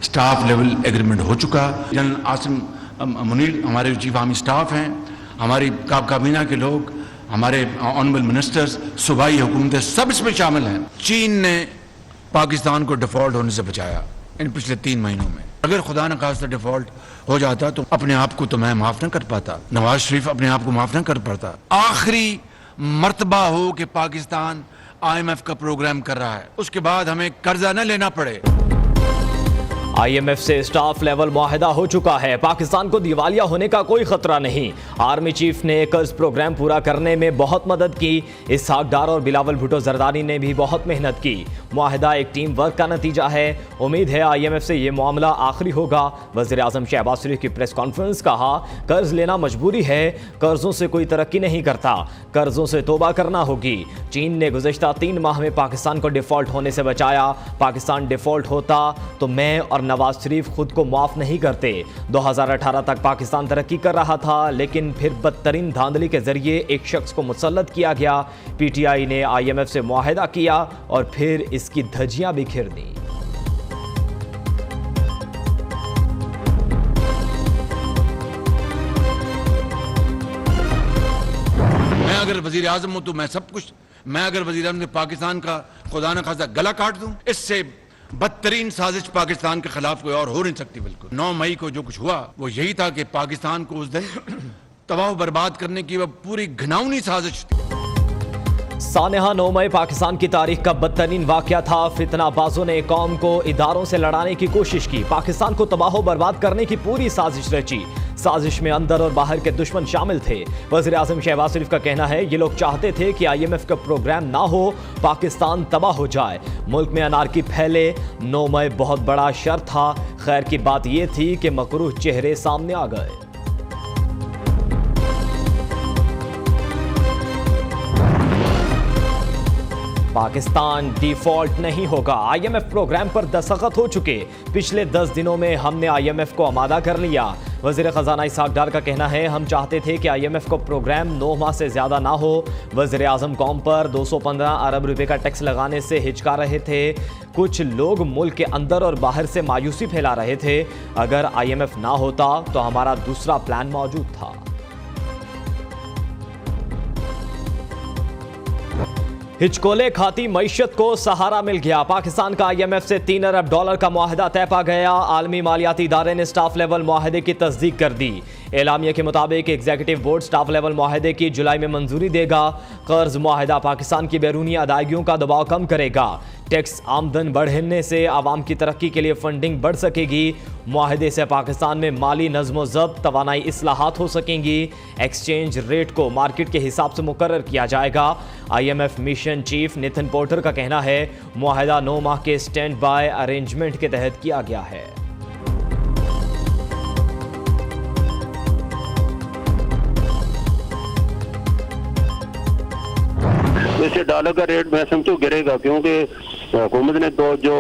Staff level agreement हो चुका। General Asim Munir हमारे चीफ आर्मी स्टाफ हैं, हमारी काबीना के लोग, हमारे ऑनरेबल मिनिस्टर्स, सूबाई हुकूमतें सब इसमें शामिल हैं। चीन ने पाकिस्तान को डिफॉल्ट होने से बचाया इन पिछले 3 महीनों में। अगर खुदा न खास्ता डिफॉल्ट हो जाता तो अपने आप को तो मैं माफ न कर पाता, नवाज शरीफ अपने आप को माफ न कर पाता। आखिरी मर्तबा हो कि पाकिस्तान IMF का प्रोग्राम कर रहा है, उसके बाद हमें कर्जा न लेना पड़े। IMF से स्टाफ लेवल मुआहदा हो चुका है, पाकिस्तान को दिवालिया होने का कोई खतरा नहीं। आर्मी चीफ ने कर्ज प्रोग्राम पूरा करने में बहुत मदद की। इसहाक डार और बिलावल भुट्टो जरदारी ने भी बहुत मेहनत की। मुआहदा एक टीम वर्क का नतीजा है। उम्मीद है IMF से ये मामला आखिरी होगा। वज़ीर आज़म शहबाज शरीफ की प्रेस कॉन्फ्रेंस, कहा कर्ज लेना मजबूरी है, कर्जों से कोई तरक्की नहीं करता, कर्जों से तौबा करना होगी। चीन ने गुज़श्ता 3 माह में पाकिस्तान को डिफॉल्ट होने से बचाया। पाकिस्तान डिफॉल्ट होता तो मैं और नवाज शरीफ खुद को माफ नहीं करते। 2018 तक पाकिस्तान तरक्की कर रहा था, लेकिन फिर बदतरीन धांधली के जरिए एक शख्स को मुसल्लत किया गया। PTI ने IMF से मुआहदा किया और फिर इसकी धज्जियां बिखेर दी। मैं अगर वजीर आजम हूं तो मैं सब कुछ, मैं अगर वजीर आजम पाकिस्तान का खुदा न खास्ता गला काट दूं, इससे बदतरीन साजिश पाकिस्तान के खिलाफ कोई और हो नहीं सकती। बिल्कुल 9 मई को जो कुछ हुआ वो यही था कि पाकिस्तान को उस दिन तबाह बर्बाद करने की वह पूरी घिनौनी साजिश थी। सानेहा 9 मई पाकिस्तान की तारीख का बदतरीन वाकया था। फितनाबाजों ने कौम को इदारों से लड़ाने की कोशिश की, पाकिस्तान को तबाह बर्बाद करने की पूरी साजिश रची। साजिश में अंदर और बाहर के दुश्मन शामिल थे। वज़ीर आज़म शहबाज शरीफ का कहना है ये लोग चाहते थे कि IMF का प्रोग्राम ना हो, पाकिस्तान तबाह हो जाए, मुल्क में अनारकी फैले। 9 मई बहुत बड़ा शर था। खैर की बात यह थी कि मकरूह चेहरे सामने आ गए। पाकिस्तान डिफॉल्ट नहीं होगा, IMF प्रोग्राम पर दस्तखत हो चुके। पिछले 10 दिनों में हमने IMF को आमादा कर लिया। वज़ीर ख़जाना इसहाक डार का कहना है हम चाहते थे कि IMF को प्रोग्राम 9 माह से ज़्यादा ना हो। वज़ीर आज़म कौम पर 215 अरब रुपए का टैक्स लगाने से हिचका रहे थे। कुछ लोग मुल्क के अंदर और बाहर से मायूसी फैला रहे थे। अगर IMF ना होता तो हमारा दूसरा प्लान मौजूद था। हिचकोले खाती मईशत को सहारा मिल गया। पाकिस्तान का IMF से $3 अरब का मुआहदा तय पा गया। आलमी मालियाती इदारे ने स्टाफ लेवल मुआहदे की तस्दीक कर दी। एलामिया के मुताबिक एग्जीक्यूटिव बोर्ड स्टाफ लेवल मुआहदे की जुलाई में मंजूरी देगा। कर्ज मुआहदा पाकिस्तान की बैरूनी अदायगियों का दबाव कम करेगा। टैक्स आमदन बढ़ने से आवाम की तरक्की के लिए फंडिंग बढ़ सकेगी। मुआहदे से पाकिस्तान में माली नज़्म ज़ब्त, तवानाई इस्लाहात हो सकेंगी। एक्सचेंज रेट को मार्केट के हिसाब से मुकर्रर किया जाएगा। IMF mission chief Nitin porter का कहना है मुआहदा 9 माह के स्टैंड बाय अरेंजमेंट के तहत किया गया है। वैसे डॉलर का रेट मैं समझता हूँ गिरेगा, क्योंकि हुकूमत ने तो जो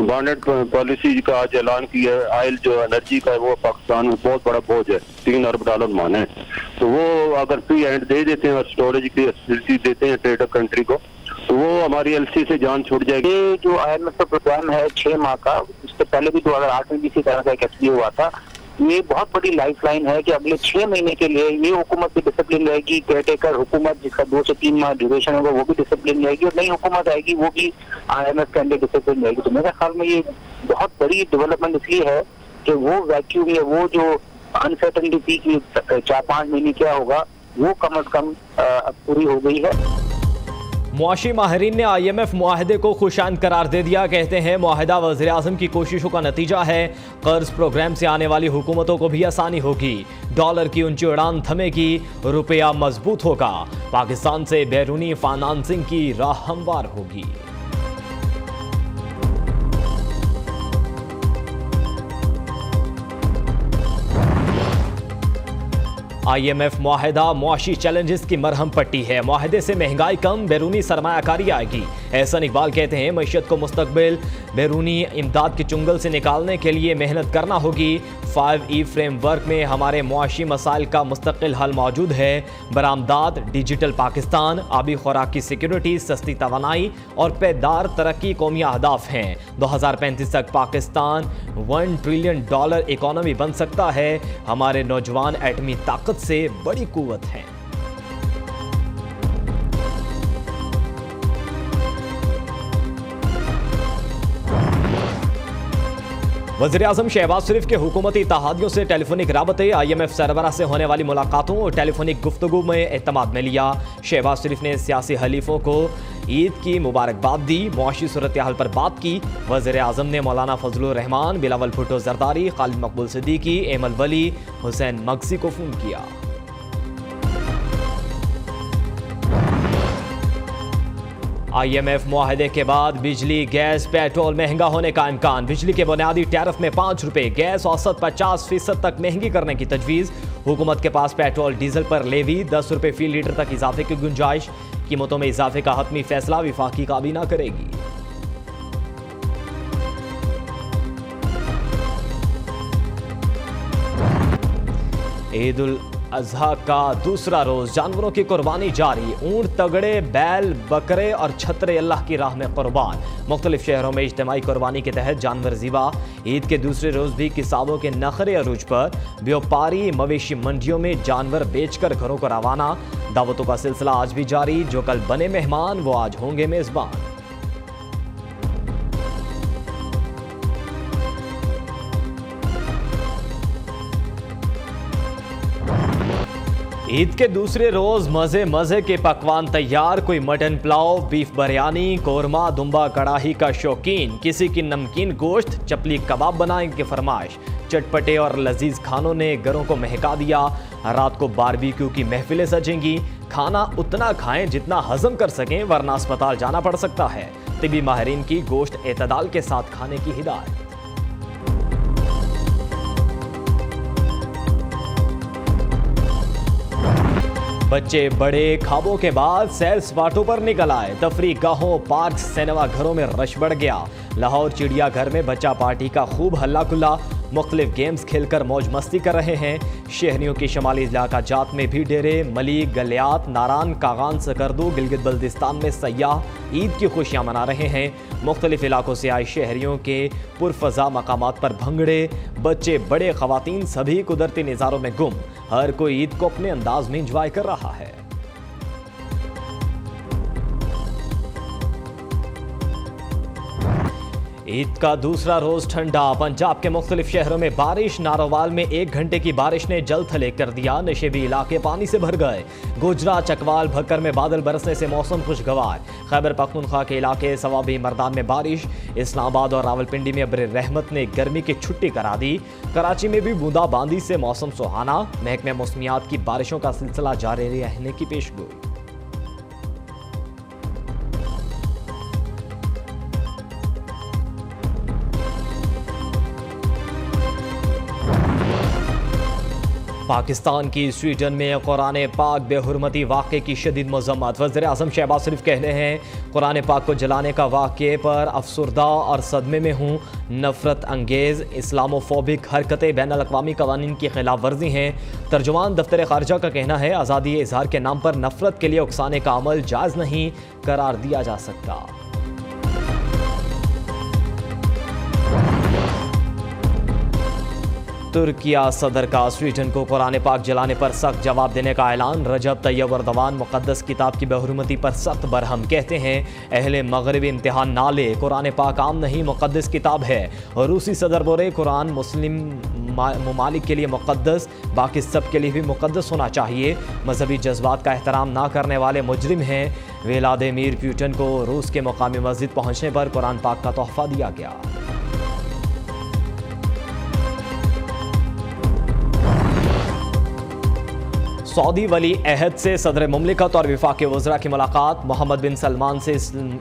बॉन्डेड पॉलिसी का आज ऐलान किया है, ऑयल जो एनर्जी का है वो पाकिस्तान में बहुत बड़ा बोझ है, $3 अरब माने है। तो वो अगर फ्री हैंड दे देते हैं और स्टोरेज की फैसिलिटी देते हैं ट्रेडर कंट्री को, तो वो हमारी LC से जान छूट जाएगी। ये जो IMF का प्रोग्राम है 6 माह का, उससे पहले भी 2008 में भी इसी तरह का एक FTA हुआ था। ये बहुत बड़ी लाइफलाइन है कि अगले 6 महीने के लिए ये हुकूमत भी डिसिप्लिन रहेगी। केयरटेकर हुकूमत जिसका 2 से 3 माह ड्यूरेशन होगा वो भी डिसिप्लिन रहेगी, और नई हुकूमत आएगी वो भी IMF के अंदर डिसिप्लिन रहेगी। तो मेरे ख्याल में ये बहुत बड़ी डेवलपमेंट इसलिए है कि वो वैक्यूम या वो जो अनसर्टेनिटी थी कि 4-5 महीने क्या होगा, वो कम अज कम पूरी हो गई है। मुआशी माहिरीन ने IMF मुआहदे को खुशाइंद करार दे दिया। कहते हैं मुआहदा वज़ीर आज़म की कोशिशों का नतीजा है। कर्ज प्रोग्राम से आने वाली हुकूमतों को भी आसानी होगी। डॉलर की ऊंची उड़ान थमेगी, रुपया मजबूत होगा। पाकिस्तान से बैरूनी फाइनेंसिंग की राह हमवार होगी। IMF मुआहदा मुआशी चैलेंजेस की मरहम पट्टी है। मुआहदे से महंगाई कम, बैरूनी सरमायाकारी आएगी। एहसन इकबाल कहते हैं मईशत को मुस्तकबिल बैरूनी इमदाद के चुंगल से निकालने के लिए मेहनत करना होगी। 5E फ्रेमवर्क में हमारे मुआशी मसाइल का मुस्तकिल हल मौजूद है। बरामदात, डिजिटल पाकिस्तान, आबी खुराक की सिक्योरिटी, सस्ती तवानाई और पैदार तरक्की कौमी अहदाफ हैं। 2035 तक पाकिस्तान $1 ट्रिलियन इकोनॉमी बन सकता है। हमारे नौजवान एटमी ताकत से बड़ी कुव्वत हैं। वज़ीर-ए-आज़म शहबाज शरीफ के हुकूमती इत्तेहादियों से टेलीफोनिक राबते, IMF सरबराह से होने वाली मुलाकातों और टेलीफोनिक गुफ्तगू में एतमाद में लिया। शहबाज शरीफ ने सियासी हलीफों को ईद की मुबारकबाद दी, मुआशी सूरत हाल पर बात की। वज़ीर-ए-आज़म ने मौलाना फजलुर रहमान, बिलावल भुट्टो जरदारी, खालिद मकबूल सिद्दीकी, एमल वली, हुसैन मगसी को फ़ोन किया। IMF मुआहदे के बाद बिजली, गैस, पेट्रोल महंगा होने का इम्कान। बिजली के बुनियादी टैरिफ में ₹5, गैस औसत 50% तक महंगी करने की तजवीज़। हुकूमत के पास पेट्रोल डीजल पर लेवी ₹10 फी लीटर तक इजाफे की गुंजाइश। कीमतों में इजाफे का हतमी फैसला वफाकी काबीना करेगी। ईद उल अजहा का दूसरा रोज, जानवरों की कुर्बानी जारी। ऊंट, तगड़े, बैल, बकरे और छतरे अल्लाह की राह में कुर्बान। मुख्तलिफ शहरों में इज्तिमाई कुर्बानी के तहत जानवर ज़िबा। ईद के दूसरे रोज भी किसानों के नखरे अरूज पर। व्यापारी मवेशी मंडियों में जानवर बेचकर घरों को रवाना। दावतों का सिलसिला आज भी जारी। जो कल बने मेहमान वो आज होंगे मेजबान। ईद के दूसरे रोज मजे मजे के पकवान तैयार। कोई मटन पुलाव, बीफ बिरयानी, कोरमा, दुम्बा कड़ाही का शौकीन। किसी की नमकीन गोश्त, चपली कबाब बनाने की फरमाइश। चटपटे और लजीज खानों ने घरों को महका दिया। रात को बारबेक्यू की महफिलें सजेंगी। खाना उतना खाएं जितना हजम कर सकें, वरना अस्पताल जाना पड़ सकता है। तिबी माहिरीन की गोश्त एतदाल के साथ खाने की हिदायत। बच्चे बड़े ख्वाबों के बाद सैर सपाटों पर निकल आए। तफरीह गाहों, पार्क, सिनेमा घरों में रश बढ़ गया। लाहौर चिड़ियाघर में बच्चा पार्टी का खूब हल्ला गुल्ला। मुख्तलिफ गेम्स खेलकर मौज मस्ती कर रहे हैं। शहरियों की शमाली इलाका जात में भी डेरे। मली, गलियात, नारान, कागान, सकरदू, गिलगित बल्दिस्तान में सयाह ईद की खुशियां मना रहे हैं। मुख्तलिफ इलाकों से आए शहरियों के पुरफजा मकामात पर भंगड़े। बच्चे बड़े, खवातीन सभी कुदरती नज़ारों में गुम। हर कोई ईद को अपने अंदाज में इंजॉय कर रहा है। ईद का दूसरा रोज ठंडा। पंजाब के मुख्तलिफ शहरों में बारिश। नारोवाल में 1 घंटे की बारिश ने जल थले कर दिया। नशेबी इलाके पानी से भर गए। गुजरा, चकवाल, भक्कर में बादल बरसने से मौसम खुशगवार। खैबर पख्तूनख्वा के इलाके सवाबी मर्दान में बारिश। इस्लामाबाद और रावलपिंडी में अब्र रहमत ने गर्मी की छुट्टी करा दी। कराची में भी बूंदाबांदी से मौसम सुहाना। महकमे मौसमियात की बारिशों का सिलसिला जारी रहने की पेशगोई। पाकिस्तान की स्वीडन में कुरान पाक बेहुरमती वाक़े की शदीद मज़म्मत। वज़ीर-ए-आज़म शहबाज शरीफ कहने हैं कुरान पाक को जलाने का वाक़े पर अफसुर्दा और सदमे में हूँ। नफ़रत अंगेज़ इस्लामोफोबिक हरकतें बैनुल-अक़वामी क़वानीन की खिलाफ वर्जी हैं। तर्जुमान दफ्तर ख़ारजा का कहना है आज़ादी इज़हार के नाम पर नफ़रत के लिए उकसाने का अमल जायज़ नहीं करार दिया जा सकता। तुर्किया सदर का स्वीडन को कुरान पाक जलाने पर सख्त जवाब देने का ऐलान। रजब तैयब अर्दवान मुक़द्दस किताब की बेहुरमती पर सख्त बरहम। कहते हैं अहले मगरिब इम्तिहान ना ले, कुरान पाक आम नहीं मुक़द्दस किताब है। और रूसी सदर बोले कुरान मुस्लिम ममालिक के लिए मुक़द्दस, बाकी सब के लिए भी मुक़द्दस होना चाहिए। मजहबी जज्बात का एहतराम ना करने वाले मुजरिम हैं। व्लादिमीर पुतिन को रूस के मुकामी मस्जिद पहुँचने पर कुरान पाक का तोहफ़ा दिया गया। सऊदी वली अहद से सदर मुमलिकत और वफाकी वज़रा की मुलाकात। मोहम्मद बिन सलमान से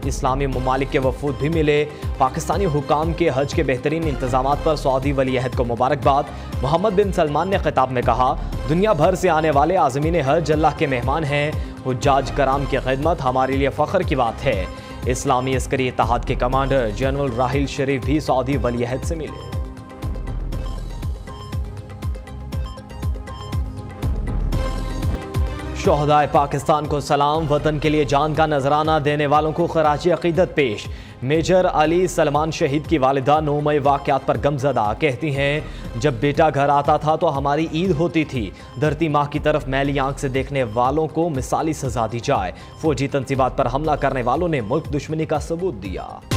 इस्लामी ममालिक के वफूद भी मिले। पाकिस्तानी हुकाम के हज के बेहतरीन इंतजामात पर सऊदी वली अहद को मुबारकबाद। मोहम्मद बिन सलमान ने खिताब में कहा दुनिया भर से आने वाले आज़मीन हज अल्लाह के मेहमान हैं। हुज्जाज कराम की खिदमत हमारे लिए फ़ख्र की बात है। इस्लामी अस्करी इत्तेहाद के कमांडर जनरल राहिल शरीफ भी सऊदी वली अहद से मिले। शोहदाए पाकिस्तान को सलाम, वतन के लिए जान का नजराना देने वालों को खराजी अकीदत पेश। मेजर अली सलमान शहीद की वालिदा 9 मई वाक़यात पर गमज़दा, कहती हैं जब बेटा घर आता था तो हमारी ईद होती थी। धरती माँ की तरफ मैली आंख से देखने वालों को मिसाली सजा दी जाए। फौजी तंसीबात पर हमला करने वालों ने मुल्क दुश्मनी का सबूत दिया।